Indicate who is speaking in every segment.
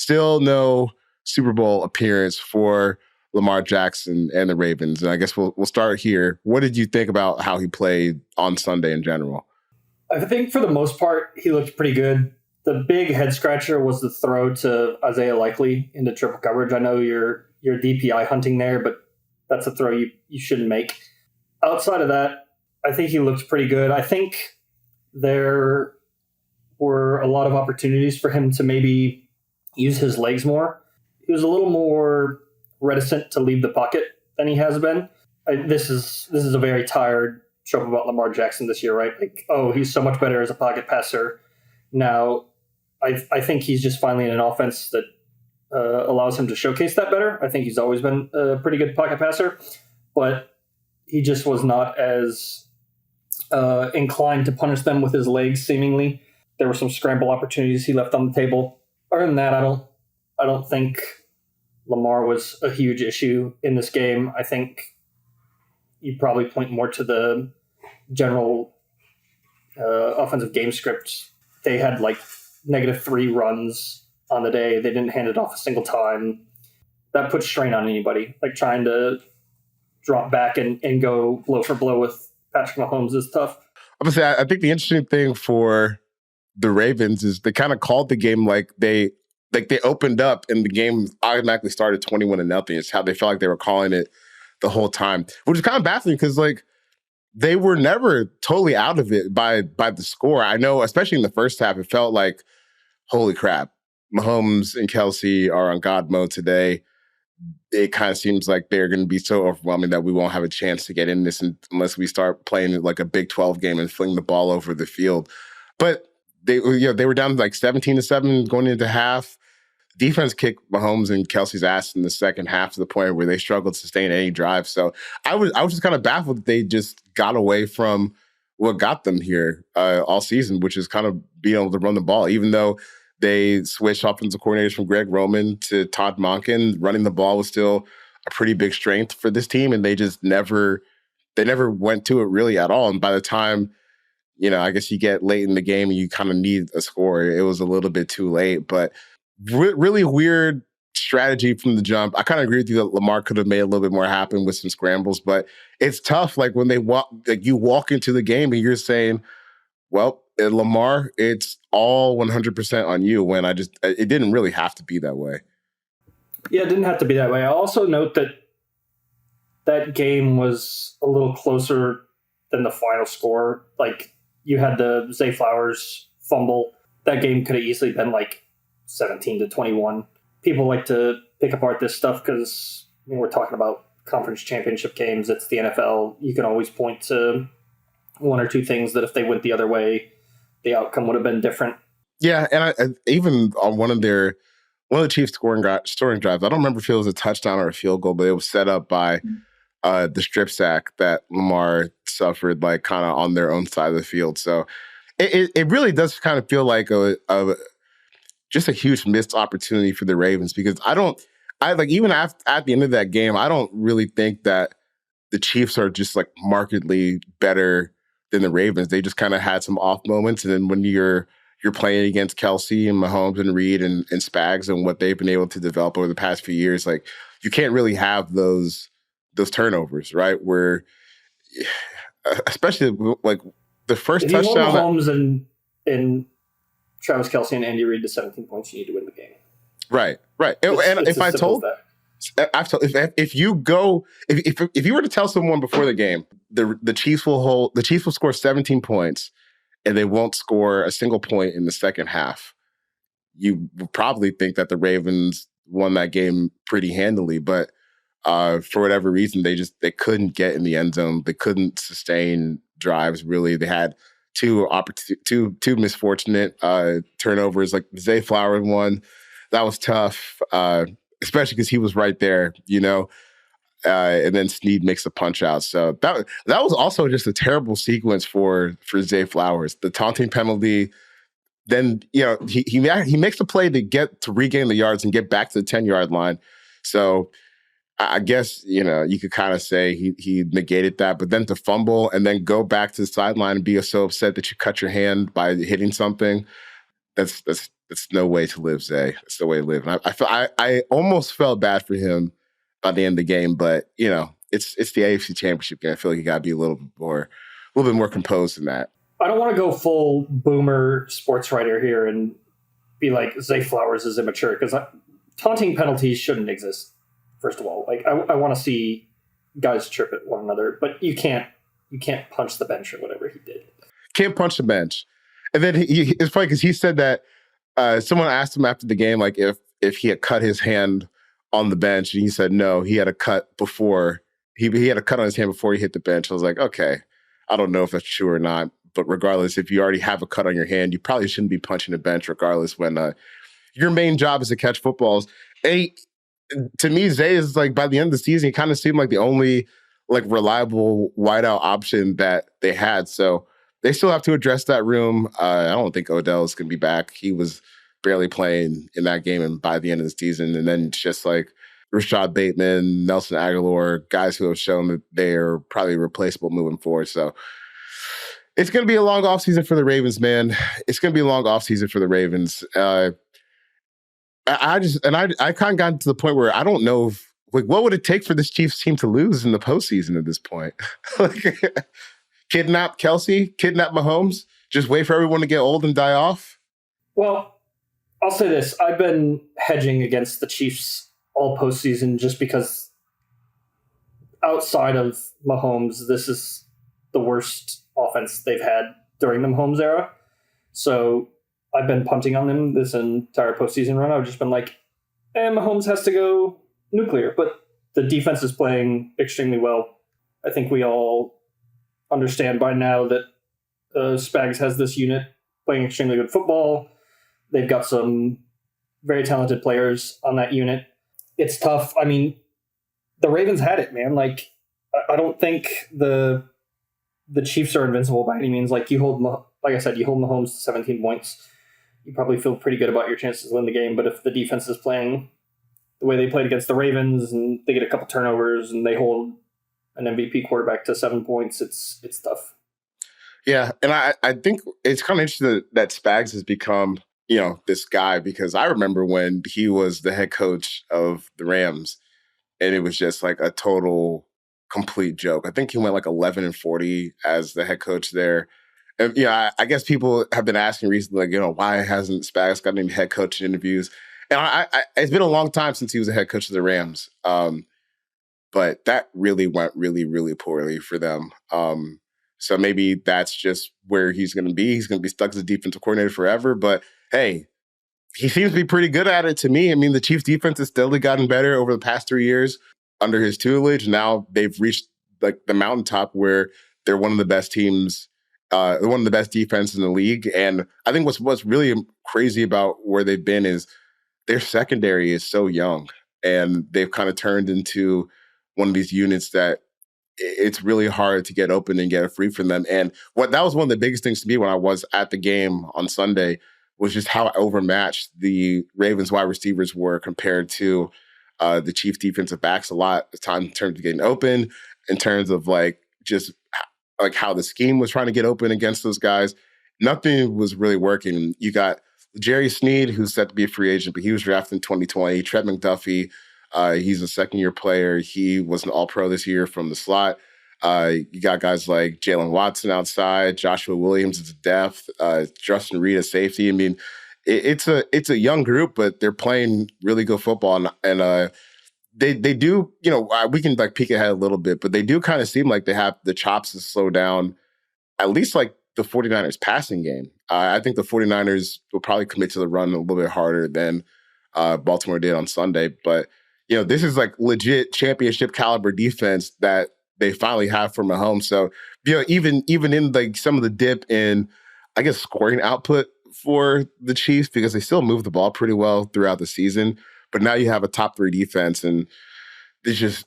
Speaker 1: still no Super Bowl appearance for Lamar Jackson and the Ravens. And I guess we'll start here. What did you think about how he played on Sunday in general?
Speaker 2: I think for the most part, he looked pretty good. The big head scratcher was the throw to Isaiah Likely into triple coverage. I know you're DPI hunting there, but that's a throw you shouldn't make. Outside of that, I think he looked pretty good. I think there were a lot of opportunities for him to maybe use his legs more. He was a little more reticent to leave the pocket than he has been. This is a very tired show about Lamar Jackson this year, right? Like, oh, he's so much better as a pocket passer. Now, I think he's just finally in an offense that allows him to showcase that better. I think he's always been a pretty good pocket passer, but he just was not as inclined to punish them with his legs, seemingly. There were some scramble opportunities he left on the table. Other than that, I don't think Lamar was a huge issue in this game. I think you probably point more to the general offensive game script. They had like -3 runs on the day. They didn't hand it off a single time. That puts strain on anybody. Like trying to drop back and go blow for blow with Patrick Mahomes is tough.
Speaker 1: Obviously, I think the interesting thing for the Ravens is they kind of called the game like they opened up and the game automatically started 21-0. It's how they felt like they were calling it the whole time, which is kind of baffling because like they were never totally out of it by the score. I know, especially in the first half, it felt like, holy crap, Mahomes and Kelsey are on God mode today. It kind of seems like they're going to be so overwhelming that we won't have a chance to get in this unless we start playing like a Big 12 game and fling the ball over the field. But they were down like 17-7 going into half. Defense kicked Mahomes and Kelsey's ass in the second half to the point where they struggled to sustain any drive. So I was just kind of baffled that they just got away from what got them here all season, which is kind of being able to run the ball, even though they switched offensive coordinators from Greg Roman to Todd Monken. Running the ball was still a pretty big strength for this team, and they just never went to it really at all. And by the time, I guess you get late in the game and you kind of need a score, it was a little bit too late. But really weird strategy from the jump. I kind of agree with you that Lamar could have made a little bit more happen with some scrambles, but it's tough. Like when you walk into the game and you're saying, well, Lamar, it's all 100% on you, when it didn't really have to be that way.
Speaker 2: Yeah, it didn't have to be that way. I also note that game was a little closer than the final score. Like you had the Zay Flowers fumble. That game could have easily been like 17-21. People like to pick apart this stuff because we're talking about conference championship games. It's the NFL. You can always point to one or two things that if they went the other way, the outcome would have been different. Yeah,
Speaker 1: and I even on one of the Chiefs scoring drives, I don't remember if it was a touchdown or a field goal, but it was set up by the strip sack that Lamar suffered, like kind of on their own side of the field. So it really does kind of feel like just a huge missed opportunity for the Ravens, because even at the end of that game, I don't really think that the Chiefs are just like markedly better than the Ravens. They just kind of had some off moments. And then when you're playing against Kelsey and Mahomes and Reed and Spags and what they've been able to develop over the past few years, like you can't really have those turnovers, right? Where, especially like the first touchdown.
Speaker 2: Mahomes and Travis Kelsey and Andy Reid to 17 points, you need to win the game.
Speaker 1: Right. And if you were to tell someone before the game, the Chiefs will score 17 points and they won't score a single point in the second half, you would probably think that the Ravens won that game pretty handily. But for whatever reason, they couldn't get in the end zone. They couldn't sustain drives. Really, they had two misfortunate turnovers, like the Zay Flowers one. That was tough, especially because he was right there, and then Snead makes a punch out. So that was also just a terrible sequence for Zay Flowers. The taunting penalty, then he makes the play to regain the yards and get back to the 10-yard line. So I guess, you could kind of say he negated that, but then to fumble and then go back to the sideline and be so upset that you cut your hand by hitting something, that's it's no way to live, Zay. It's the way to live. And I almost felt bad for him by the end of the game, but it's the AFC Championship game. I feel like you got to be a little bit more composed than that.
Speaker 2: I don't want to go full boomer sports writer here and be like Zay Flowers is immature, because taunting penalties shouldn't exist. First of all, like I want to see guys trip at one another, but you can't punch the bench or whatever he did.
Speaker 1: Can't punch the bench. And then it's funny because he said that someone asked him after the game, like if he had cut his hand on the bench, and he said no, he had a cut before he had a cut on his hand before he hit the bench. I was like, okay, I don't know if that's true or not, but regardless, if you already have a cut on your hand, you probably shouldn't be punching the bench regardless when your main job is to catch footballs. To me, Zay is like, by the end of the season, he kind of seemed like the only like reliable wideout option that they had. So they still have to address that room. I don't think Odell is going to be back. He was barely playing in that game, and by the end of the season, and then it's just like Rashad Bateman, Nelson Aguilar, guys who have shown that they're probably replaceable moving forward. So it's going to be a long offseason for the Ravens, man. It's going to be a long offseason for the Ravens. I kind of got to the point where I don't know like what would it take for this Chiefs team to lose in the postseason at this point? Like, kidnap Kelsey, kidnap Mahomes, just wait for everyone to get old and die off?
Speaker 2: Well, I'll say this. I've been hedging against the Chiefs all postseason just because outside of Mahomes, this is the worst offense they've had during the Mahomes era. So I've been punting on them this entire postseason run. I've just been like, Mahomes has to go nuclear. But the defense is playing extremely well. I think we all understand by now that Spags has this unit playing extremely good football. They've got some very talented players on that unit. It's tough. I mean, the Ravens had it, man. Like, I don't think the Chiefs are invincible by any means. Like, you hold Mahomes to 17 points. You probably feel pretty good about your chances to win the game. But if the defense is playing the way they played against the Ravens and they get a couple turnovers and they hold an MVP quarterback to 7 points, it's tough.
Speaker 1: Yeah, and I think it's kind of interesting that Spags has become, this guy, because I remember when he was the head coach of the Rams and it was just like a total complete joke. I think he went like 11-40 as the head coach there. And, I guess people have been asking recently, like, why hasn't Spags got any head coaching interviews? And it's been a long time since he was a head coach of the Rams. But that really went really, really poorly for them. So maybe that's just where he's going to be. He's going to be stuck as a defensive coordinator forever. But hey, he seems to be pretty good at it to me. I mean, the Chiefs defense has steadily gotten better over the past 3 years under his tutelage. Now they've reached like the mountaintop where they're one of the best teams, one of the best defenses in the league. And I think what's really crazy about where they've been is their secondary is so young, and they've kind of turned into one of these units that it's really hard to get open and get free from them. And that was one of the biggest things to me when I was at the game on Sunday was just how overmatched the Ravens wide receivers were compared to the Chiefs defensive backs a lot of time in terms of getting open, in terms of like just like how the scheme was trying to get open against those guys. Nothing was really working. You got Jerry Sneed, who's set to be a free agent, but he was drafted in 2020. Trent McDuffie, he's a second-year player. He was an all-pro this year from the slot. You got guys like Jalen Watson outside, Joshua Williams is a depth, Justin Reed as safety. I mean, it's a young group, but they're playing really good football. And they do, we can like peek ahead a little bit, but they do kind of seem like they have the chops to slow down at least like the 49ers passing game. I think the 49ers will probably commit to the run a little bit harder than Baltimore did on Sunday. But, this is like legit championship caliber defense that they finally have for Mahomes. So, even in like some of the dip in, I guess, scoring output for the Chiefs, because they still move the ball pretty well throughout the season. But now you have a top 3 defense, and it's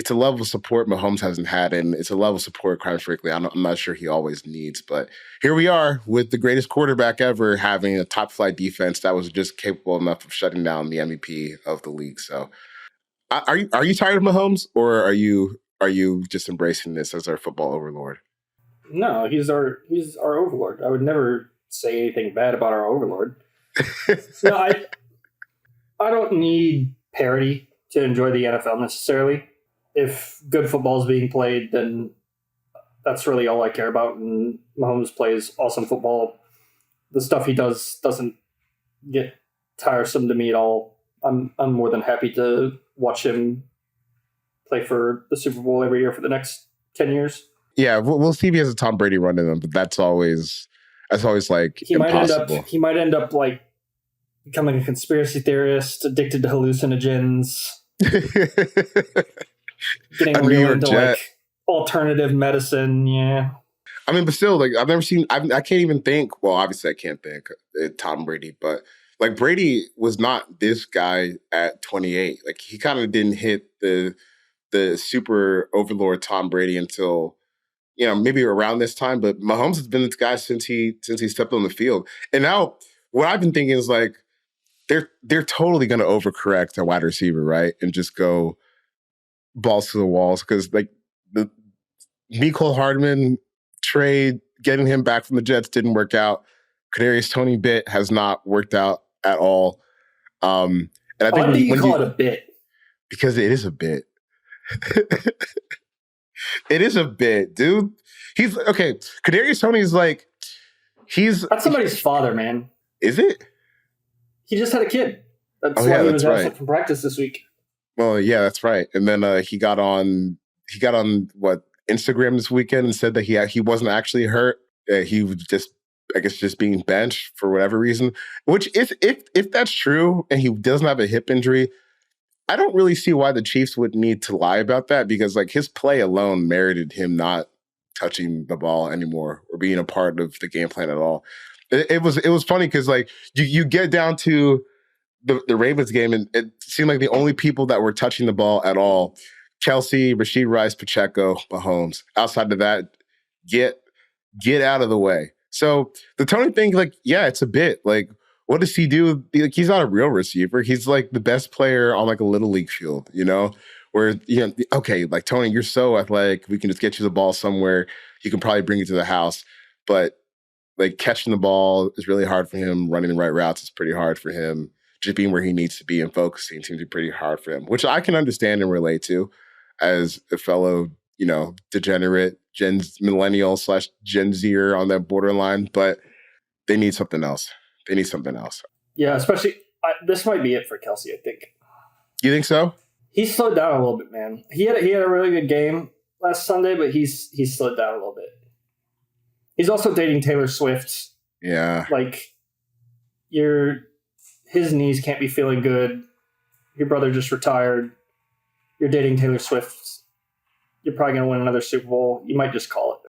Speaker 1: a level of support Mahomes hasn't had, and it's a level of support, quite frankly, I'm not sure he always needs. But here we are with the greatest quarterback ever having a top flight defense that was just capable enough of shutting down the MVP of the league. So, are you tired of Mahomes, or are you just embracing this as our football overlord?
Speaker 2: No, he's our overlord. I would never say anything bad about our overlord. No, I don't need parity to enjoy the NFL necessarily. If good football is being played, then that's really all I care about. And Mahomes plays awesome football. The stuff he does doesn't get tiresome to me at all. I'm more than happy to watch him play for the Super Bowl every year for the next 10 years.
Speaker 1: Yeah, we'll see if he has a Tom Brady run in him, but that's always like impossible.
Speaker 2: He might end up like becoming a conspiracy theorist, addicted to hallucinogens, getting real into like alternative medicine. Yeah.
Speaker 1: I mean, but still, like I've never seen. I can't even think. Well, obviously, I can't think Tom Brady, but like Brady was not this guy at 28. Like he kind of didn't hit the super overlord Tom Brady until maybe around this time. But Mahomes has been this guy since he stepped on the field. And now what I've been thinking is like they're totally going to overcorrect a wide receiver, right, and just go balls to the walls because like the Mecole Hardman trade, getting him back from the Jets didn't work out. Kadarius Toney bit has not worked out at all. And I think
Speaker 2: why do you call it a bit?
Speaker 1: Because it is a bit. It is a bit, dude. He's okay. Kadarius Toney is like
Speaker 2: that's somebody's father, man.
Speaker 1: Is it?
Speaker 2: He just had a kid. That's why he was absent from practice this week.
Speaker 1: Well, yeah, that's right. And then he got on what Instagram this weekend and said that he wasn't actually hurt. He was just being benched for whatever reason. Which if that's true and he doesn't have a hip injury, I don't really see why the Chiefs would need to lie about that because like his play alone merited him not touching the ball anymore or being a part of the game plan at all. It was funny because like you get down to the Ravens game and it seemed like the only people that were touching the ball at all, Kelsey, Rashid Rice, Pacheco, Mahomes. Outside of that, get out of the way. So the Toney thing, like, yeah, it's a bit like, what does he do? Like, he's not a real receiver. He's like the best player on like a little league field, where, okay, like Toney, you're so athletic. We can just get you the ball somewhere. You can probably bring it to the house. But like catching the ball is really hard for him. Running the right routes is pretty hard for him. Just being where he needs to be and focusing seems to be pretty hard for him, which I can understand and relate to as a fellow, degenerate millennial / Gen Zer on that borderline. But they need something else.
Speaker 2: Yeah, especially this might be it for Kelsey, I think.
Speaker 1: You think so?
Speaker 2: He slowed down a little bit, man. He had a really good game last Sunday, but he's slowed down a little bit. He's also dating Taylor Swift.
Speaker 1: Yeah.
Speaker 2: Like his knees can't be feeling good. Your brother just retired. You're dating Taylor Swift. You're probably going to win another Super Bowl. You might just call it.